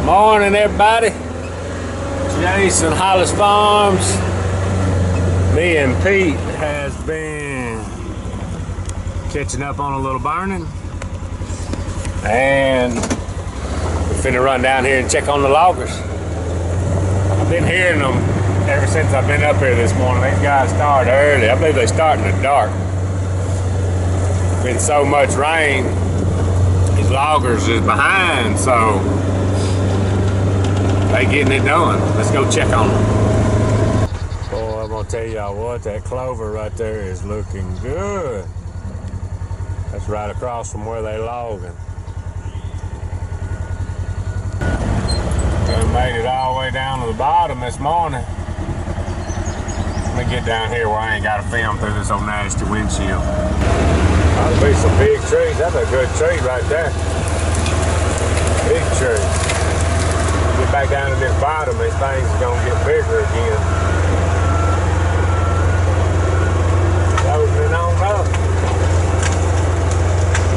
Morning, everybody. Jason, Hollis Farms. Me and Pete has been catching up on a little burning, and we're finna run down here and check on the loggers. I've been hearing them ever since I've been up here this morning. These guys start early. I believe they start in the dark. Been so much rain, these loggers is behind, so they getting it done. Let's go check on them. Boy, I'm gonna tell y'all what, that clover right there is looking good. That's right across from where they logging. They made it all the way down to the bottom this morning. Let me get down here where I ain't got to film through this old nasty windshield. That'll be some big trees. That's a good tree right there. Big tree. Get back down to this bottom, these things are gonna get bigger again. Loading it on up.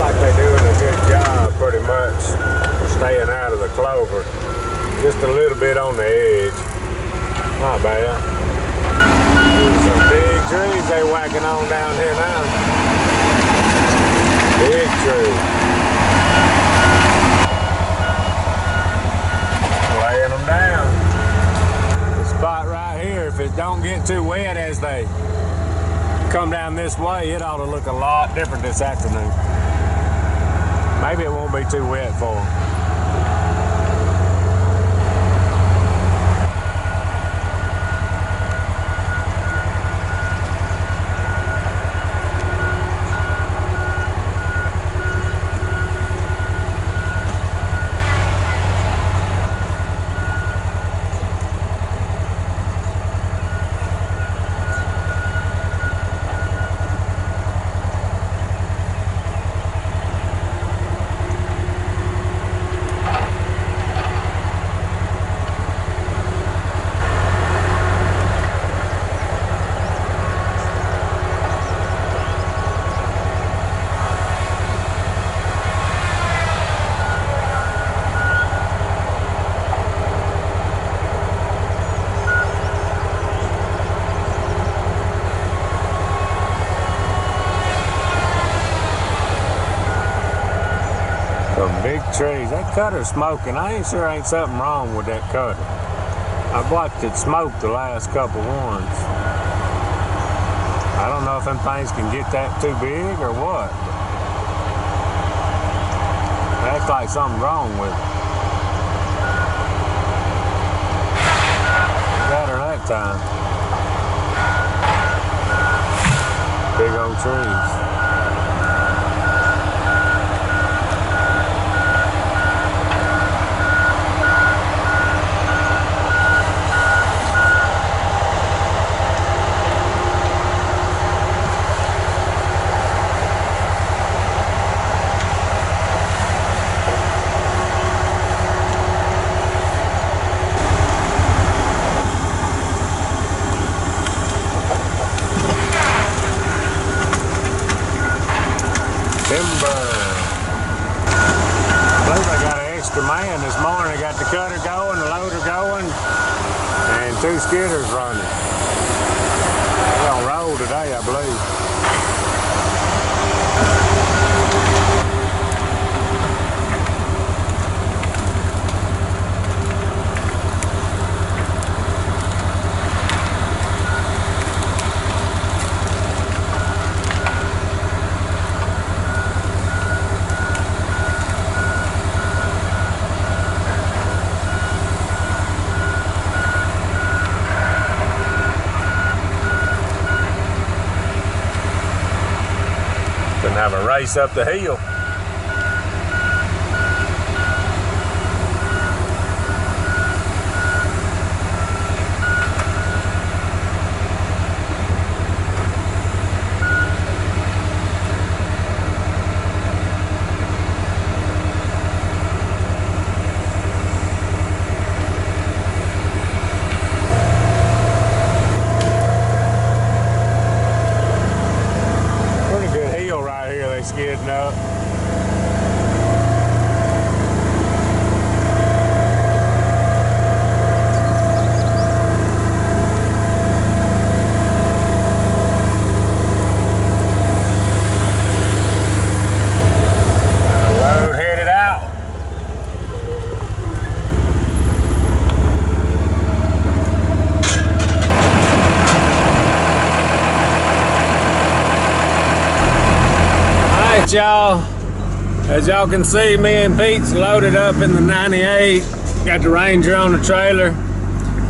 Like they're doing a good job pretty much staying out of the clover. Just a little bit on the edge. Not bad. Some big trees they whacking on down here now. Big trees. Laying them down. The spot right here, if it don't get too wet as they come down this way, it ought to look a lot different this afternoon. Maybe it won't be too wet for them. Big trees. That cutter's smoking. I ain't sure ain't something wrong with that cutter. I've watched it smoke the last couple ones. I don't know if them things can get that too big or what. That's like something wrong with it. Got her that time. Big old trees. Timber. I believe I got an extra man this morning. I got the cutter going, the loader going, and 2 skidders running. We're on roll today, I believe. Gonna have a race up the hill. Skidding up. y'all, as y'all can see, me and Pete's loaded up in the 98. Got the Ranger on the trailer.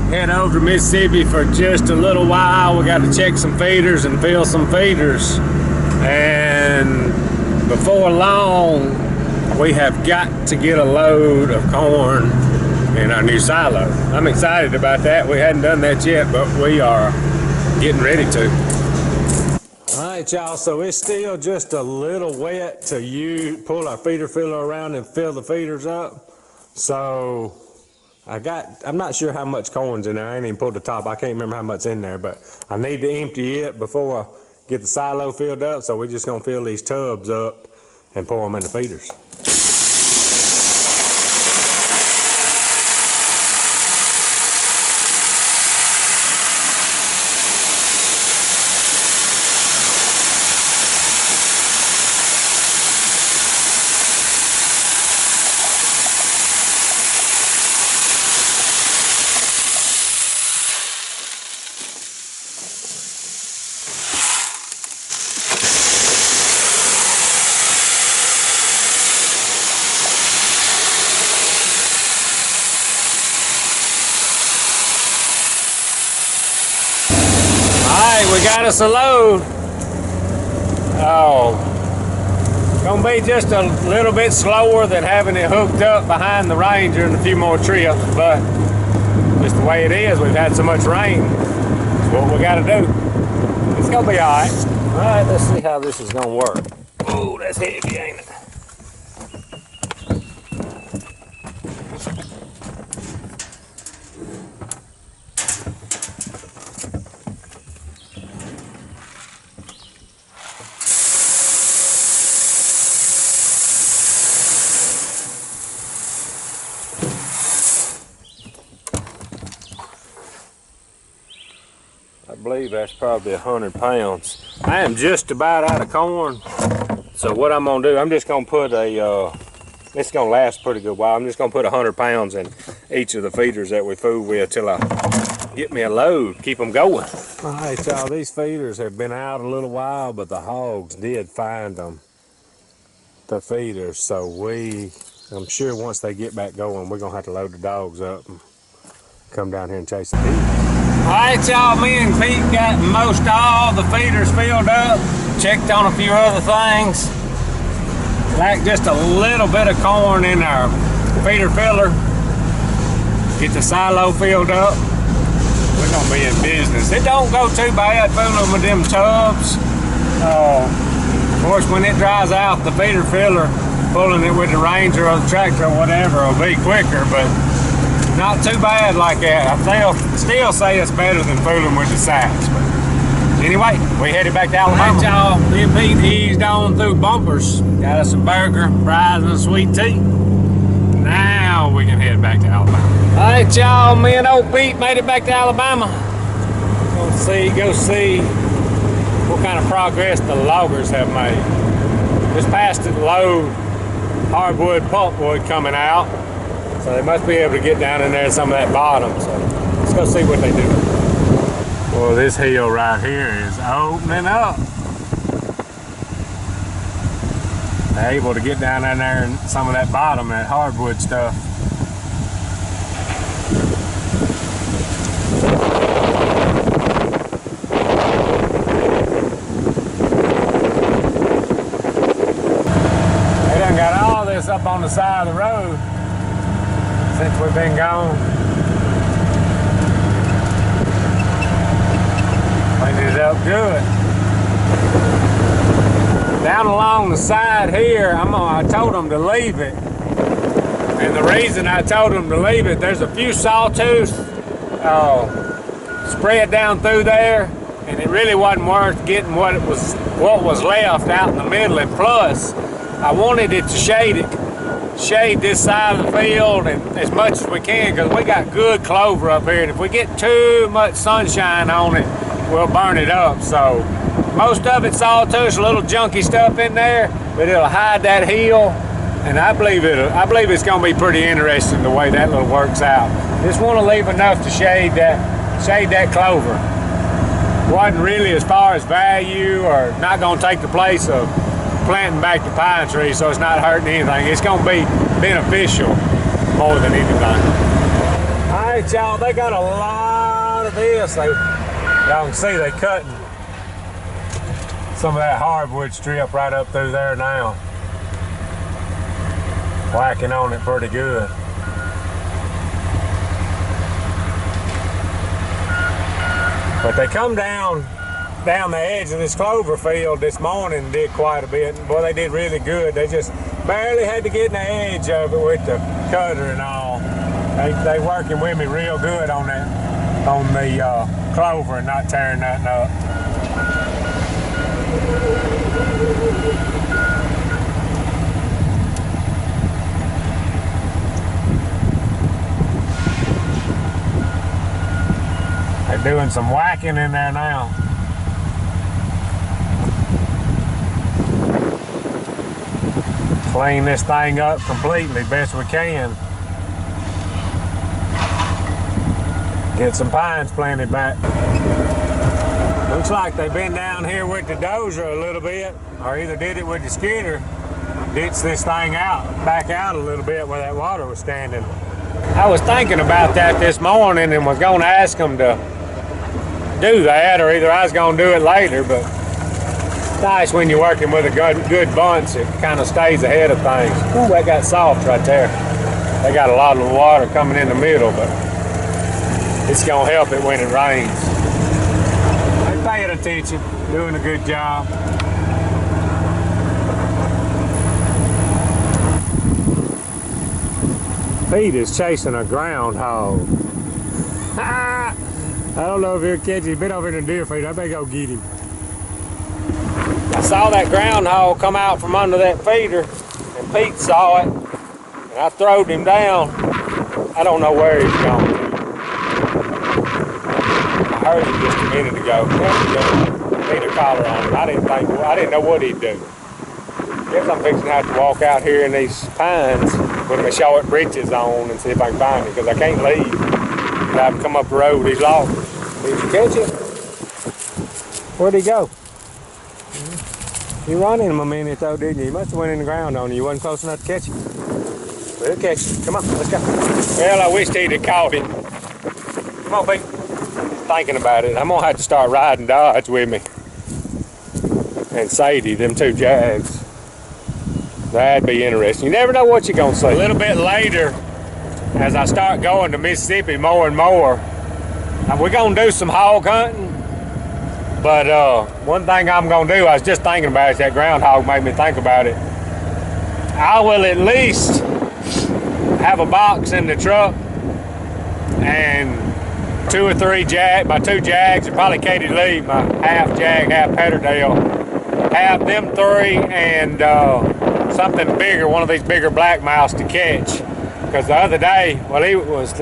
Head over to Mississippi for just a little while. We got to check some feeders and fill some feeders. And before long, we have got to get a load of corn in our new silo. I'm excited about that. We hadn't done that yet, but we are getting ready to. All right, y'all, so it's still just a little wet to pull our feeder filler around and fill the feeders up. So I'm not sure how much corn's in there. I ain't even pulled the top. I can't remember how much in there, but I need to empty it before I get the silo filled up. So we're just gonna fill these tubs up and pour them in the feeders. We got us a load. Oh, gonna be just a little bit slower than having it hooked up behind the Ranger and a few more trips, but just the way it is. We've had so much rain. It's what we gotta do. It's gonna be all right. All right, let's see how this is gonna work. Oh, that's heavy, ain't it? I believe that's probably 100 pounds. I am just about out of corn. So what I'm gonna do, I'm just gonna put it's gonna last a pretty good while. I'm just gonna put 100 pounds in each of the feeders that we fool with till I get me a load, keep them going. All right, y'all, these feeders have been out a little while, but the hogs did find them, the feeders. So I'm sure once they get back going, we're gonna have to load the dogs up and come down here and chase the feeders. All right, y'all, me and Pete got most all the feeders filled up, checked on a few other things. Like just a little bit of corn in our feeder filler. Get the silo filled up. We're gonna be in business. It don't go too bad fooling with them tubs. Of course, when it dries out, the feeder filler, pulling it with the Ranger or the tractor or whatever will be quicker, but not too bad like that. They'll still say it's better than fooling with the sacks. But anyway, we headed back to Alabama. All right, y'all, me and Pete eased on through bumpers. Got us a burger, fries, and a sweet tea. Now we can head back to Alabama. All right, y'all, me and old Pete made it back to Alabama. Go see what kind of progress the loggers have made. Just passed the load hardwood pulpwood coming out. So they must be able to get down in there some of that bottom. So let's go see what they do. Well, this hill right here is opening up. They're able to get down in there and some of that bottom, that hardwood stuff. They done got all this up on the side of the road since we've been gone. Cleaned it up good. Down along the side here, I told them to leave it. And the reason I told them to leave it, there's a few sawtooths spread down through there, and it really wasn't worth getting what was left out in the middle. And plus, I wanted it to shade this side of the field and as much as we can, because we got good clover up here, and if we get too much sunshine on it, we'll burn it up. So most of it's sawtooth, a little junky stuff in there, but it'll hide that hill, and I believe it's going to be pretty interesting the way that little works out. Just want to leave enough to shade that clover. Wasn't really as far as value, or not going to take the place of planting back the pine trees so it's not hurting anything. It's gonna be beneficial more than anything. All right, y'all, they got a lot of this. Y'all can see they cutting some of that hardwood strip right up through there now. Whacking on it pretty good. But they come down the edge of this clover field this morning and did quite a bit. Boy, they did really good. They just barely had to get in the edge of it with the cutter and all. They working with me real good on that, on the clover and not tearing nothing up. They're doing some whacking in there now. Clean this thing up completely best we can. Get some pines planted back. Looks like they've been down here with the dozer a little bit, or either did it with the skidder, ditched this thing out, back out a little bit where that water was standing. I was thinking about that this morning and was going to ask them to do that, or either I was going to do it later, but it's nice when you're working with a good bunch, it kind of stays ahead of things. Ooh, that got soft right there. They got a lot of water coming in the middle, but it's going to help it when it rains. They paying attention, doing a good job. Pete is chasing a groundhog. I don't know if he'll catch it. He's been over in the deer feed. I better go get him. I saw that groundhog come out from under that feeder, and Pete saw it, and I throwed him down. I don't know where he's gone. I heard him just a minute ago. There he need a collar on him. I didn't know what he'd do. Guess I'm fixing to have to walk out here in these pines with my short breeches on and see if I can find him, because I can't leave. I have to come up the road. He's lost. Did you catch it? Where'd he go? You run him a minute though, didn't you? You must have went in the ground on you. You wasn't close enough to catch him. We'll catch him. Come on, let's go. Well, I wished he'd have caught him. Come on, Pete. Thinking about it. I'm gonna have to start riding Dodge with me. And Sadie, them two Jags. That'd be interesting. You never know what you're gonna see. A little bit later, as I start going to Mississippi more and more, we're gonna do some hog hunting. But one thing I'm gonna do, I was just thinking about it, that groundhog made me think about it. I will at least have a box in the truck and 2 or 3 my 2 Jags, and probably Katie Lee, my half Jag, half Petterdale. Have them 3 and something bigger, one of these bigger black mouse to catch. Because the other day, well, it was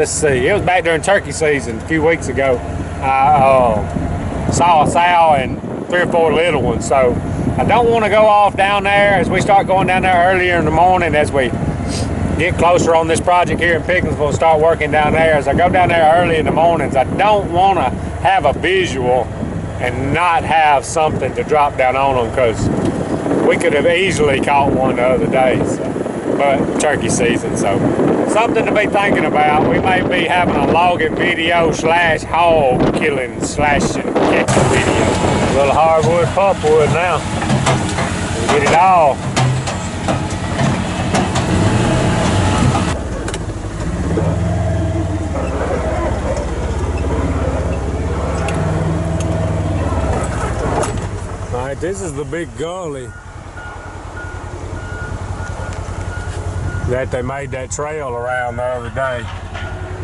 back during turkey season a few weeks ago. I saw a sow and 3 or 4 little ones. So I don't want to go off down there as we start going down there earlier in the morning, as we get closer on this project here in Pickensville, start working down there. As I go down there early in the mornings, I don't want to have a visual and not have something to drop down on them, because we could have easily caught one the other day. So. But turkey season, so something to be thinking about. We may be having a logging video / hog killing / catching video. A little hardwood pulpwood now. We get it all. All right, this is the big gully that they made that trail around the other day.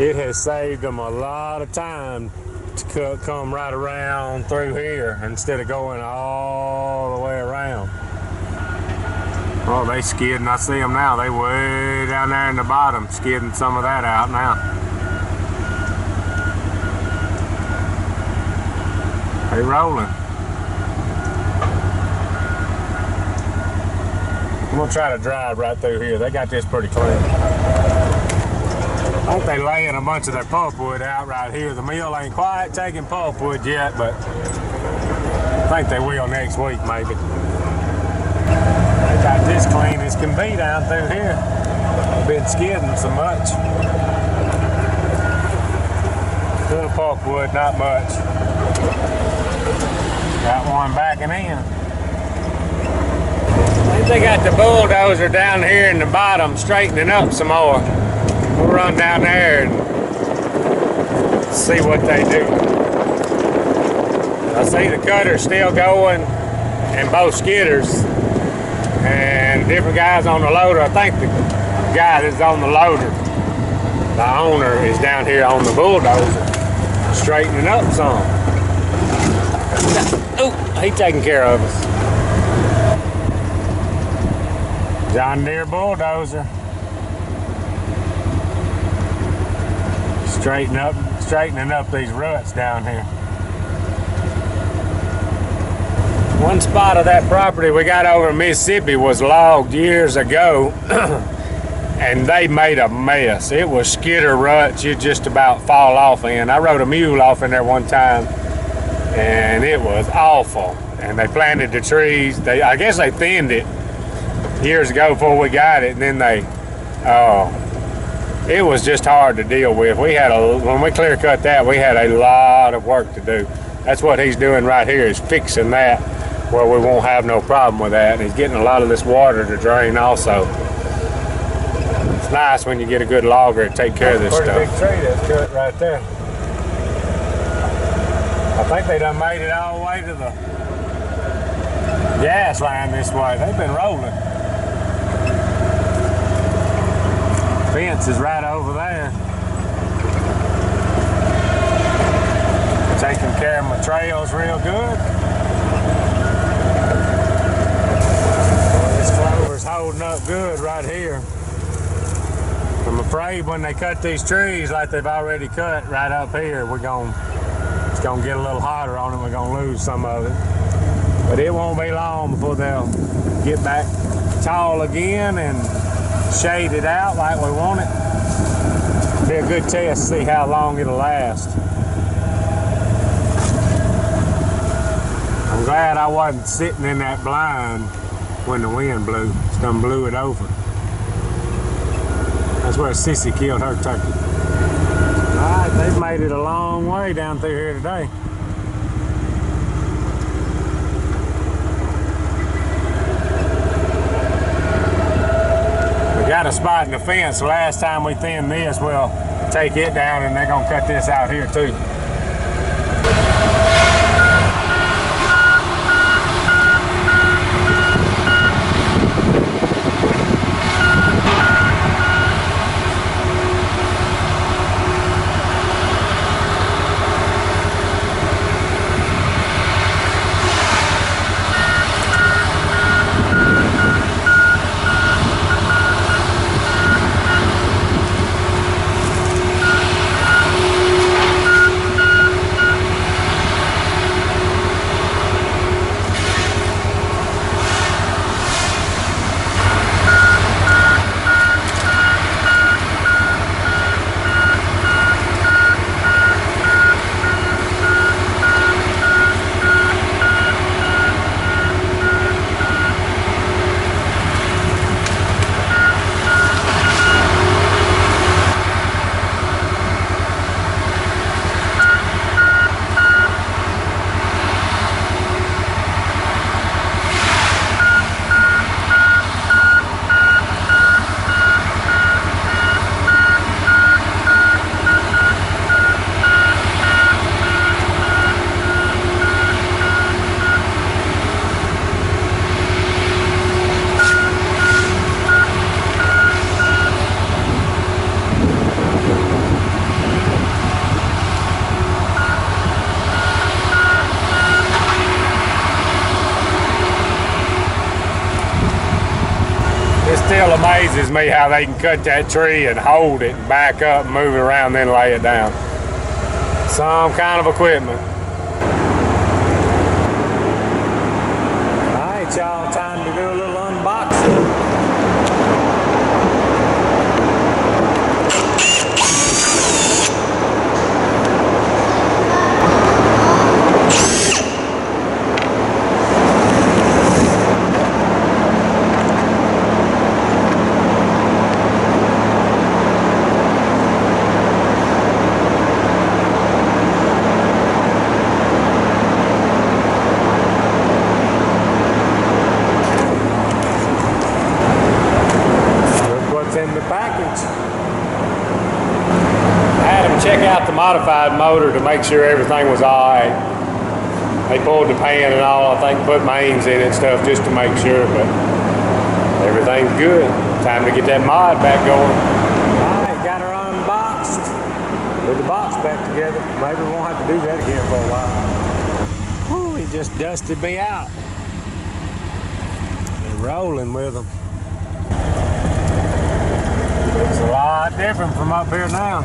It has saved them a lot of time to come right around through here instead of going all the way around. Oh, they skidding. I see them now. They way down there in the bottom, skidding some of that out now. They rolling. I'm gonna try to drive right through here. They got this pretty clean. I think they laying a bunch of their pulpwood out right here. The mill ain't quite taking pulpwood yet, but I think they will next week maybe. Got this clean as can be down through here. Been skidding so much. Little pulpwood, not much. Got one backing in. I think they got the bulldozer down here in the bottom straightening up some more. We'll run down there and see what they do. I see the cutter still going and both skidders and different guys on the loader. I think the guy that's on the loader, the owner, is down here on the bulldozer straightening up some. Oh, he taking care of us. John Deere bulldozer. Straightening up these ruts down here. One spot of that property we got over in Mississippi was logged years ago, and they made a mess. It was skidder ruts you'd just about fall off in. I rode a mule off in there one time, and it was awful. And they planted the trees. I guess they thinned it years ago before we got it, and then it was just hard to deal with. When we clear cut that, we had a lot of work to do. That's what he's doing right here, is fixing that where we won't have no problem with that. And he's getting a lot of this water to drain also. It's nice when you get a good logger to take care of this stuff. Pretty big tree that's cut right there. I think they done made it all the way to the gas line this way. They've been rolling. Fence is right over there. Taking care of my trails real good. Well, this clover's holding up good right here. I'm afraid when they cut these trees like they've already cut right up here, it's gonna get a little hotter on it. We're gonna lose some of it. But it won't be long before they'll get back tall again and shade it out like we want it. Be a good test to see how long it'll last. I'm glad I wasn't sitting in that blind when the wind blew. It done blew it over. That's where Sissy killed her turkey. Alright, they've made it a long way down through here today. Got a spot in the fence. Last time we thinned this, we'll take it down and they're gonna cut this out here too. Still amazes me how they can cut that tree and hold it and back up and move it around, then lay it down. Some kind of equipment. All right, y'all, time to do a little unboxing. I had them check out the modified motor to make sure everything was all right. They pulled the pan and all, I think, put mains in it and stuff just to make sure, but everything's good. Time to get that mod back going. All right, got her unboxed. Put the box back together. Maybe we won't have to do that again for a while. Whew, he just dusted me out. Been rolling with them. It's a lot different from up here now.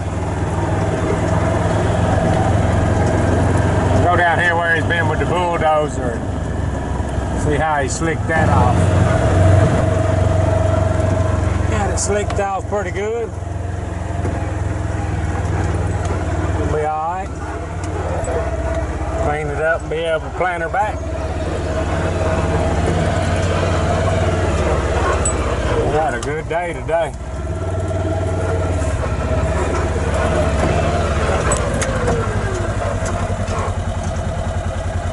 Let's go down here where he's been with the bulldozer. See how he slicked that off. Got it slicked off pretty good. It'll be alright. Clean it up and be able to plant her back. We had a good day today.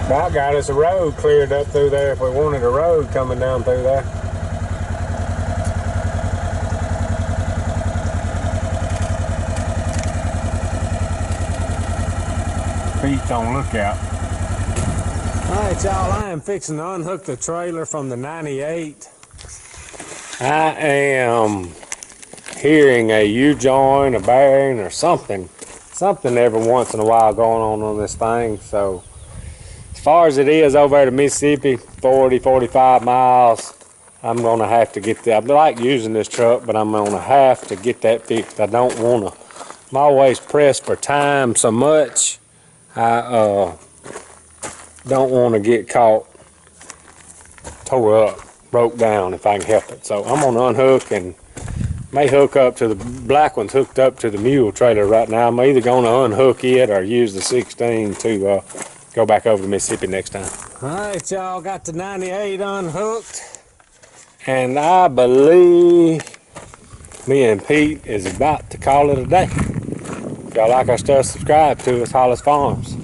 About got us a road cleared up through there if we wanted a road coming down through there. Feet on lookout. Alright y'all, I am fixing to unhook the trailer from the 98. I am hearing a U-joint, a bearing, or something every once in a while going on this thing. So as far as it is over there to Mississippi, 40-45 miles, I'm gonna have to get that. I like using this truck, but I'm gonna have to get that fixed. I don't wanna, I'm always pressed for time so much. I don't want to get caught tore up, broke down if I can help it. So I'm gonna unhook and may hook up to the black one's hooked up to the mule trailer right now. I'm either gonna unhook it or use the 16 to go back over to Mississippi next time. All right, y'all, got the 98 unhooked, and I believe me and Pete is about to call it a day. If y'all like our stuff, subscribe to us, Hollis Farms.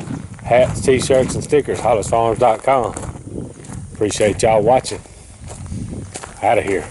Hats, t-shirts, and stickers, hollisfarms.com. Appreciate y'all watching. Out of here.